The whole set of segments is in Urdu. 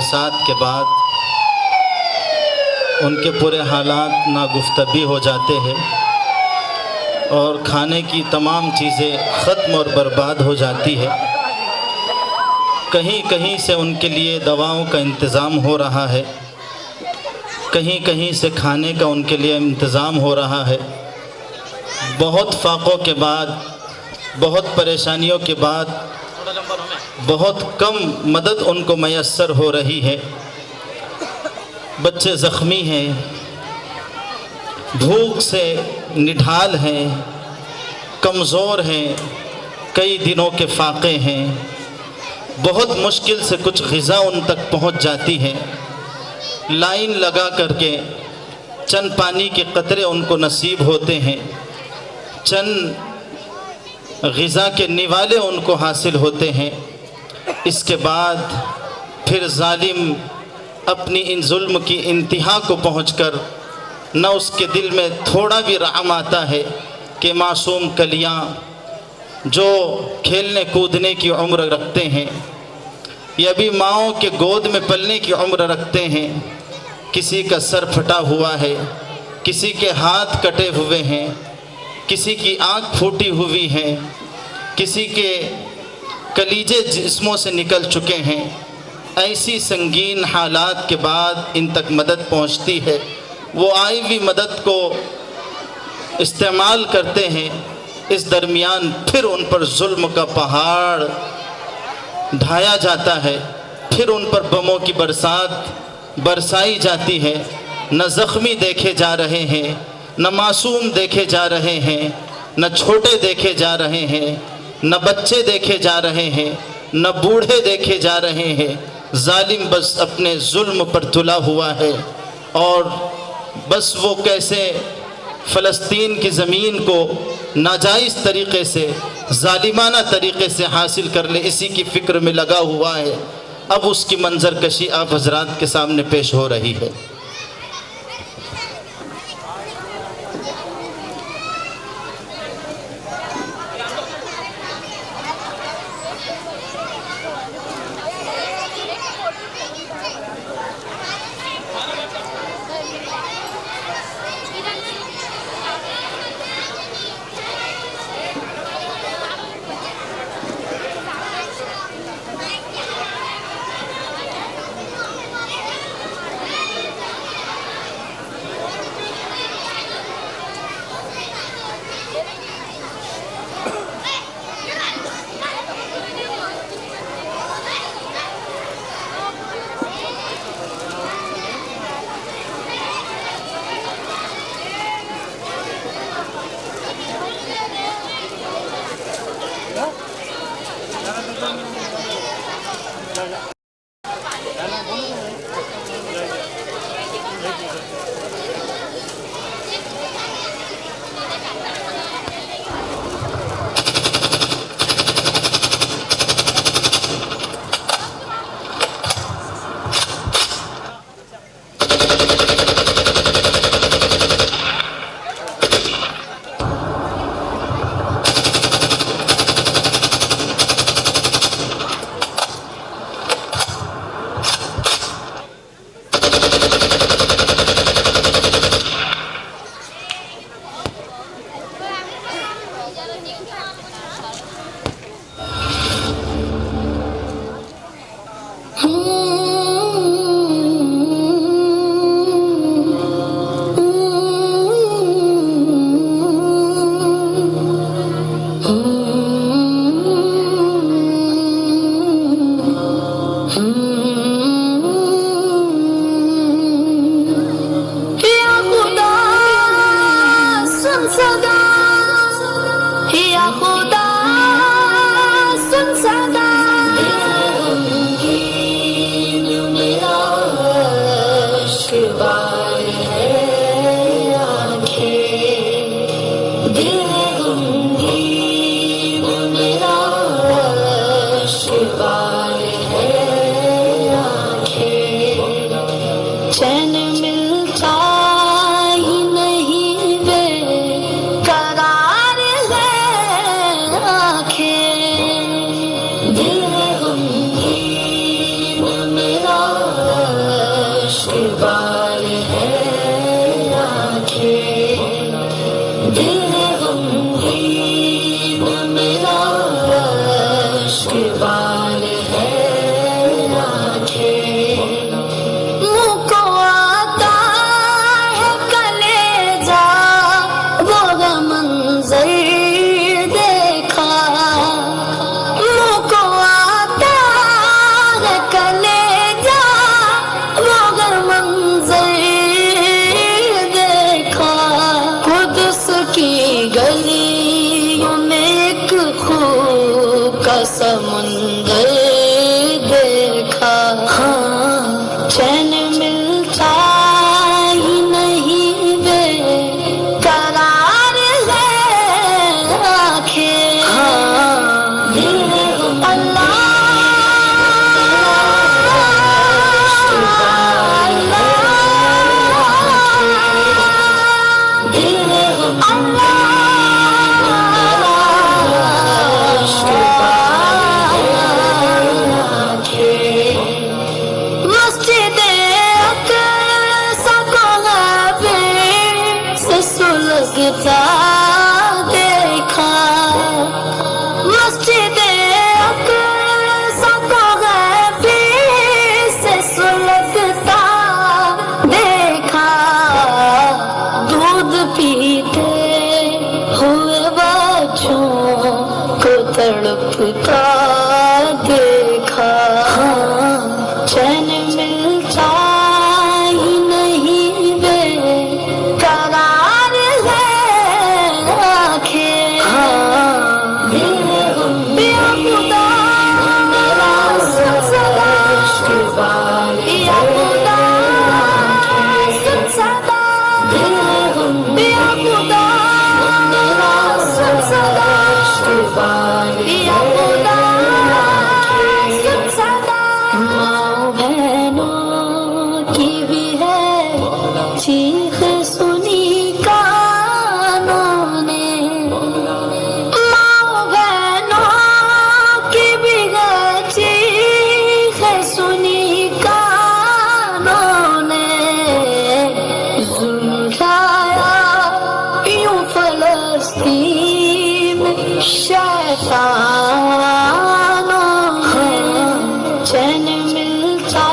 برسات کے بعد ان کے پورے حالات ناگفتگی ہو جاتے ہیں اور کھانے کی تمام چیزیں ختم اور برباد ہو جاتی ہے۔ کہیں کہیں سے ان کے لیے دواؤں کا انتظام ہو رہا ہے، کہیں کہیں سے کھانے کا ان کے لیے انتظام ہو رہا ہے۔ بہت فاقوں کے بعد، بہت پریشانیوں کے بعد بہت کم مدد ان کو میسر ہو رہی ہے۔ بچے زخمی ہیں، بھوک سے نڈھال ہیں، کمزور ہیں، کئی دنوں کے فاقے ہیں، بہت مشکل سے کچھ غذا ان تک پہنچ جاتی ہے۔ لائن لگا کر کے چند پانی کے قطرے ان کو نصیب ہوتے ہیں، چند غذا کے نوالے ان کو حاصل ہوتے ہیں۔ اس کے بعد پھر ظالم اپنی ان ظلم کی انتہا کو پہنچ کر نہ اس کے دل میں تھوڑا بھی رحم آتا ہے کہ معصوم کلیاں جو کھیلنے کودنے کی عمر رکھتے ہیں یا بھی ماؤں کے گود میں پلنے کی عمر رکھتے ہیں، کسی کا سر پھٹا ہوا ہے، کسی کے ہاتھ کٹے ہوئے ہیں، کسی کی آنکھ پھوٹی ہوئی ہے، کسی کے کلیجے جسموں سے نکل چکے ہیں۔ ایسی سنگین حالات کے بعد ان تک مدد پہنچتی ہے، وہ آئی ہوئی مدد کو استعمال کرتے ہیں۔ اس درمیان پھر ان پر ظلم کا پہاڑ ڈھایا جاتا ہے، پھر ان پر بموں کی برسات برسائی جاتی ہے۔ نہ زخمی دیکھے جا رہے ہیں، نہ معصوم دیکھے جا رہے ہیں، نہ چھوٹے دیکھے جا رہے ہیں، نہ بچے دیکھے جا رہے ہیں، نہ بوڑھے دیکھے جا رہے ہیں۔ ظالم بس اپنے ظلم پر تلا ہوا ہے اور بس وہ کیسے فلسطین کی زمین کو ناجائز طریقے سے، ظالمانہ طریقے سے حاصل کر لے، اسی کی فکر میں لگا ہوا ہے۔ اب اس کی منظر کشی آپ حضرات کے سامنے پیش ہو رہی ہے۔ ہی نہیں بے قرار ہے سمندر دیکھا، چین ملتا ہی نہیں، بے قرار ہے آنکھیں، اللہ لگتا دیکھا، مسجد اقصی کو غیبی سے سلگتا دیکھا، دودھ پیتے ہوئے بچوں کو تڑپتا دیکھا، چین ملتا ہی نہیں، بے قرار ہے آنکھیں، یا خدا میرا سلسلہ، یا خدا سلسلہ، یا خدا میرا سلسلہ، یا خدا سلسلہ، ماں بہنوں کی بھی ہے چیخ سنی کانوں نے، ماں بہنوں کی بھی ہے چیخ سنی کانوں نے، ظلم لایا یوں فلسطین میں شیطانوں نے، چین ملتا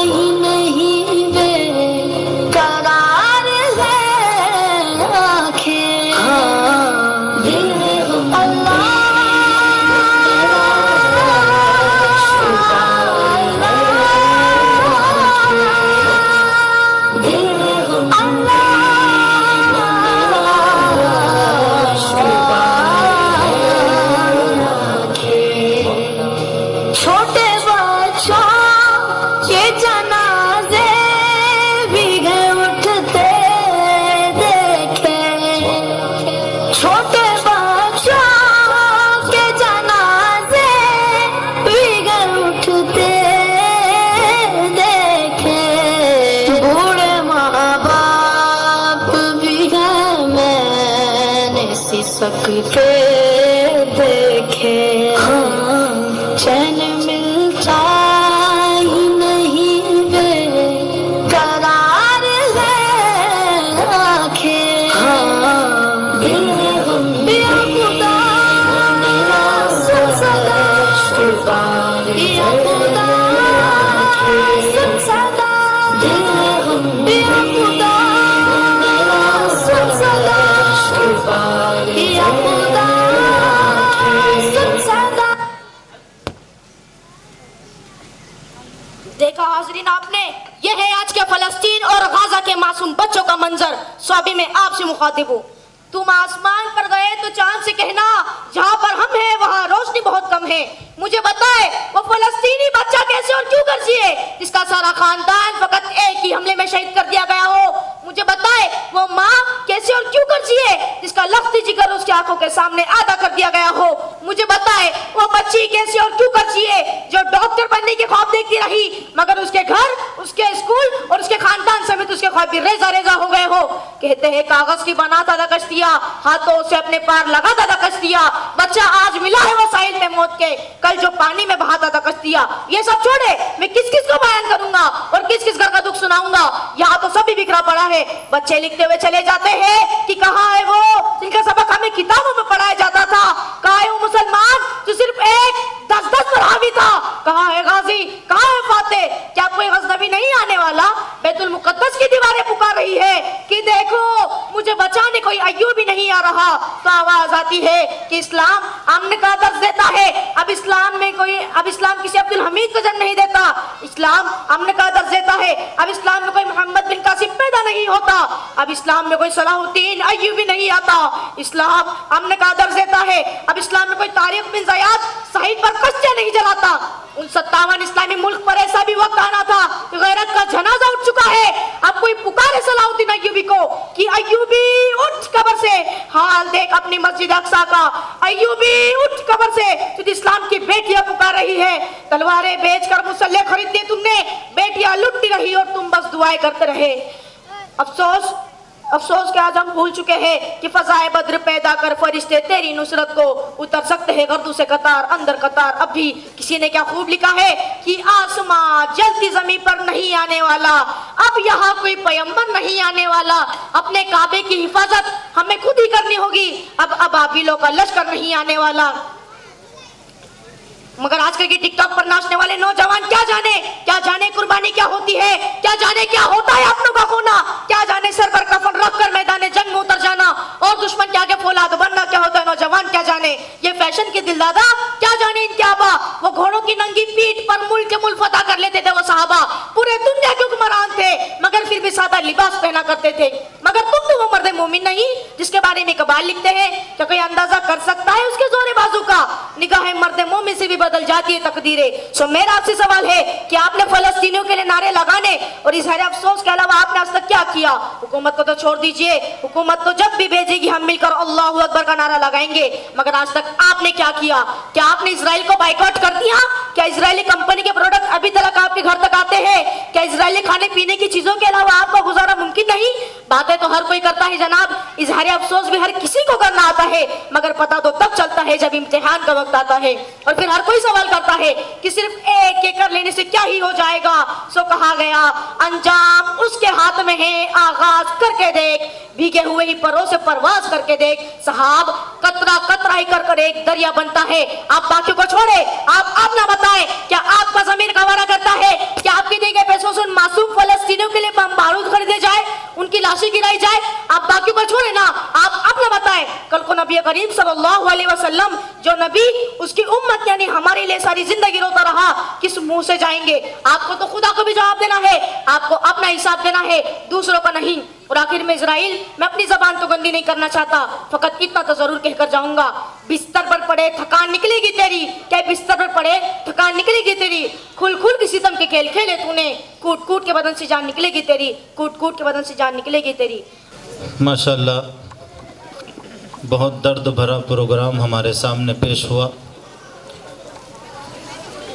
ہی نہیں، بے قرار ہے آنکھیں، اللہ چھوٹے بچوں کے جنازے بھی گئے اٹھتے دیکھے، چھوٹے بچوں کے جنازے بھی گئے اٹھتے دیکھے، بوڑھے ماں باپ بھی گئے میں نے سسکتے دیکھے، چین ملتا ہی نہیں، بے قرار ہے آنکھیں، یا خدا میرا سلسلہ، یا خدا سلسلہ، یا خدا میرا سلسلہ، یا خدا سلسلہ۔ دیکھا حاضرین آپ نے، یہ ہے آج کے فلسطین اور غزہ کے معصوم بچوں کا منظر۔ صحابی میں آپ سے مخاطب ہوں، تم آسمان پر گئے تو چاند سے کہنا جہاں پر ہم ہیں وہاں روشنی بہت کم ہے۔ مجھے بتائے وہ فلسطینی بچہ کیسے اور کیوں کر جیے جس کا سارا خاندان فقط ایک ہی حملے میں شہید کر دیا گیا ہو؟ مجھے بتائے وہ ماں کیسے اور کیوں کر جیے جس کا لختی جگر اس کی آنکھوں کے سامنے آدھا کر دیا گیا ہو؟ مجھے بتائے وہ بچی کیسے اور کیوں کر جیے جو ڈاکٹر بننے کے خواب دیکھتی رہی مگر اس کے گھر، اس کے اسکول اور اس کے خاندان سمیت اس کے خواب بھی ریزہ ریزہ ہو گئے ہو؟ کہتے ہیں کاغذ کی بناتا تھا کشتیاں، ہاتھوں سے اپنے پار لگاتا تھا کشتیاں، بچہ آج ملا ہے وہ ساحل میں موت کے، کل جو پانی میں بہاتا تھا کشتیاں۔ یہ سب چھوڑے میں کس کس کو بیان کروں گا اور کس کس گھر کا دکھ سناؤں گا؟ یہاں تو سب بھی بکھرا پڑا ہے، بچے لکھتے ہوئے چلے جاتے ہیں کہ کہاں ہے وہ جن کا سبق ہمیں کتابوں میں پڑھایا جاتا تھا؟ کہاں ہے وہ مسلمان جو صرف ایک 10 پر حاوی تھا؟ کہاں ہے غازی؟ کہاں ہے فاتح؟ کیا کوئی غزنوی نہیں آنے والا؟ بیت المقدس کی دیواریں پکار رہی ہے کہ دیکھو مجھے بچانے کوئی ایوبی نہیں آ رہا، تو آواز آتی ہے کہ اسلام امن کا درس دیتا ہے. اب اسلام کسی عبد الحمید کو جنم نہیں دیتا. اسلام امن کا درس دیتا ہے. اب اسلام میں کوئی محمد بن قاسم پیدا نہیں ہوتا. اب اسلام میں کوئی صلاح الدین ایوبی نہیں آتا. اسلام امن کا درس دیتا ہے. اب اسلام میں کوئی طارق بن زیاد صحیح پر کشتیاں نہیں جلاتا. ان 57 اسلامی ملک پر ایسا بھی وقت آنا تھا کہ غیرت کا جنازہ اٹھ چکا ہے. اب کوئی پکارے صلاح الدین ایوبی کو کہ ایوبی اٹھ قبر سے, حال دیکھ اپنی مسجد اقصی کا. ایوبی اٹھ قبر سے, تجھے اسلام کی بیٹیاں پکار رہی ہے. تلواریں بیچ کر مسلح خریدتے تم نے, بیٹیاں لٹتی رہی اور تم بس دعائیں کرتے رہے. افسوس کہ آج ہم بھول چکے ہیں کہ فضائے بدر پیدا کر فرشتے تیری نصرت کو اتر سکتے ہیں گردوں سے قطار اندر قطار. اب بھی کسی نے کیا خوب لکھا ہے کہ آسمان جلتی زمین پر نہیں آنے والا, اب یہاں کوئی پیغمبر نہیں آنے والا. اپنے کعبے کی حفاظت ہمیں خود ہی کرنی ہوگی. اب ابابیلوں کا لشکر نہیں آنے والا. مگر آج کل کی ٹک ٹاک پر ناچنے والے نوجوان کیا جانے قربانی کیا ہوتی ہے, کیا جانے کیا ہوتا ہے اپنوں کا کھونا, کیا جانے سر پر کفن رکھ کر میدان جنگ میں اتر جانا اور دشمن کے آگے فولاد بننا کیا ہوتا ہے. نوجوان کیا جانے, یہ فیشن کے دلدادا کیا جانے ان کے آبا. وہ گھوڑوں کی ننگی پیٹھ پر ملک کے ملک فتح کر لیتے تھے. وہ صحابہ پورے دنیا کے حکمران تھے مگر پھر بھی سادہ لباس پہنا کرتے تھے. مگر تم تو وہ مرد مومن نہیں جس کے بارے میں اقبال لکھتے ہیں کہ کوئی اندازہ کر سکتا ہے اس کے زور بازو کا. نگاہ مرد مومن سے بھی بدل جاتی ہے تقدیریں. سو میرا آپ سے سوال ہے کہ آپ نے فلسطینیوں کے لیے نعرے لگانے اور اظہار افسوس کے علاوہ آپ نے آج تک کیا کیا؟ حکومت کو تو چھوڑ دیجئے, حکومت تو جب بھی بھیجے گی ہم مل کر اللہ اکبر کا نعرہ لگائیں گے. مگر آج تک آپ نے کیا کیا؟ کیا آپ نے اسرائیل کو بائیکاٹ کر دیا؟ کیا اسرائیلی کمپنی کے پروڈکٹ ابھی تک آپ کے گھر تک آتے ہیں؟ کیا اسرائیلی کھانے پینے کی چیزوں کے علاوہ آپ کا گزارا ممکن نہیں؟ باتیں تو ہر کوئی کرتا ہے جناب, اظہار افسوس بھی ہر کسی کو کرنا آتا ہے, مگر پتہ تو تب چلتا ہے جب امتحان کا وقت آتا ہے. اور پھر ہر کوئی سوال کرتا ہے کہ صرف ایک ایکڑ لینے سے کیا ہی ہو جائے گا. سو کہا گیا انجام اس کے ہاتھ میں ہے, آغاز کر کے دیکھ, بھیگے ہوئے ہی پروں سے پرواز کر کے دیکھ. صحاب قطرہ قطرہ ہی کر ایک دریا بنتا ہے. آپ باقیوں کو چھوڑے, آپ نہ بتائیں کیا آپ کا ضمیر گوارا کرتا ہے کیا آپ کے دیے گئے پیسوں سے ان معصوم فلسطینیوں کے لیے بم بارود خریدے جائے, ان کی لاشیں گرائی جائے؟ آپ باقیوں کو چھوڑے نا, آپ نہ بتائیں کل کو نبی کریم صلی اللہ علیہ وسلم جو نبی اس کی امت یعنی ہمارے لیے ساری زندگی روتا رہا کس منہ سے جائیں گے؟ آپ کو تو خدا کو بھی جواب دینا ہے, آپ کو اپنا حساب دینا ہے, دوسروں کا نہیں. اور آخر میں اسرائیل, میں اپنی زبان تو گندی نہیں کرنا چاہتا, فقط اتنا تو ضرور کہہ کر جاؤں گا, بستر پر پڑے تھکان نکلے گی تیری. کیا بستر پر پڑے تھکان نکلے گی تیری؟ کھل کے ستم کے کھیل کھیلے تو نے, کوٹ کے بدن سے جان نکلے گی تیری, کوٹ کے بدن سے جان نکلے گی تیری. ماشاءاللہ بہت درد بھرا پروگرام ہمارے سامنے پیش ہوا.